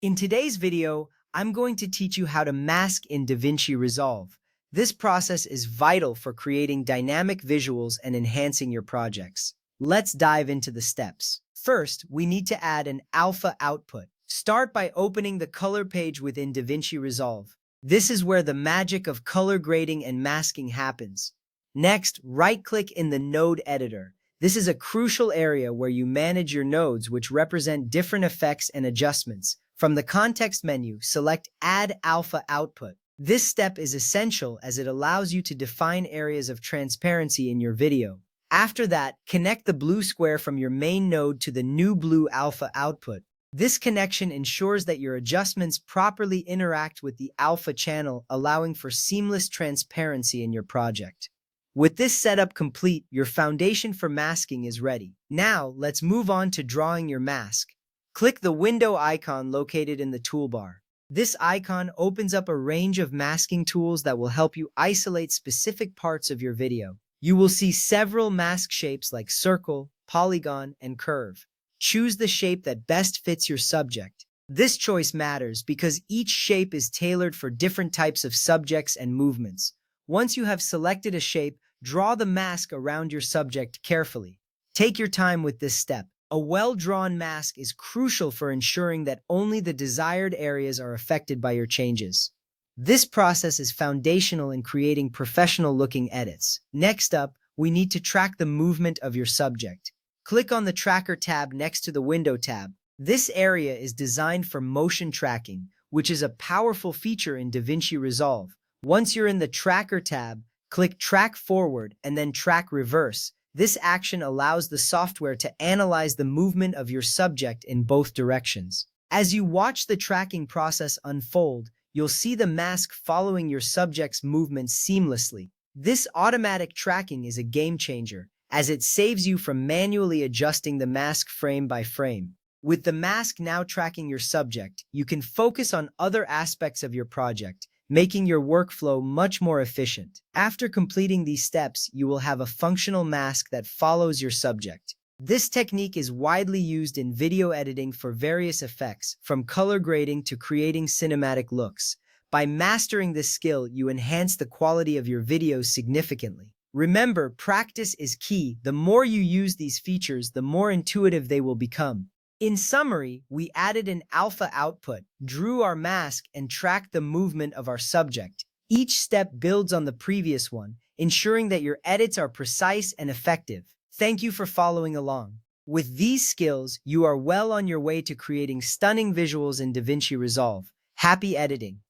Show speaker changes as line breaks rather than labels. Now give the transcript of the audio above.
In today's video, I'm going to teach you how to mask in DaVinci Resolve. This process is vital for creating dynamic visuals and enhancing your projects. Let's dive into the steps. First, we need to add an alpha output. Start by opening the color page within DaVinci Resolve. This is where the magic of color grading and masking happens. Next, right-click in the node editor. This is a crucial area where you manage your nodes, which represent different effects and adjustments. From the context menu, select Add Alpha Output. This step is essential as it allows you to define areas of transparency in your video. After that, connect the blue square from your main node to the new blue alpha output. This connection ensures that your adjustments properly interact with the alpha channel, allowing for seamless transparency in your project. With this setup complete, your foundation for masking is ready. Now, let's move on to drawing your mask. Click the window icon located in the toolbar. This icon opens up a range of masking tools that will help you isolate specific parts of your video. You will see several mask shapes like circle, polygon, and curve. Choose the shape that best fits your subject. This choice matters because each shape is tailored for different types of subjects and movements. Once you have selected a shape, draw the mask around your subject carefully. Take your time with this step. A well-drawn mask is crucial for ensuring that only the desired areas are affected by your changes. This process is foundational in creating professional-looking edits. Next up, we need to track the movement of your subject. Click on the Tracker tab next to the Window tab. This area is designed for motion tracking, which is a powerful feature in DaVinci Resolve. Once you're in the Tracker tab, click Track Forward and then Track Reverse. This action allows the software to analyze the movement of your subject in both directions. As you watch the tracking process unfold, you'll see the mask following your subject's movements seamlessly. This automatic tracking is a game changer, as it saves you from manually adjusting the mask frame by frame. With the mask now tracking your subject, you can focus on other aspects of your project, making your workflow much more efficient. After completing these steps, you will have a functional mask that follows your subject. This technique is widely used in video editing for various effects, from color grading to creating cinematic looks. By mastering this skill, you enhance the quality of your videos significantly. Remember, practice is key. The more you use these features, the more intuitive they will become. In summary, we added an alpha output, drew our mask, and tracked the movement of our subject. Each step builds on the previous one, ensuring that your edits are precise and effective. Thank you for following along. With these skills, you are well on your way to creating stunning visuals in DaVinci Resolve. Happy editing!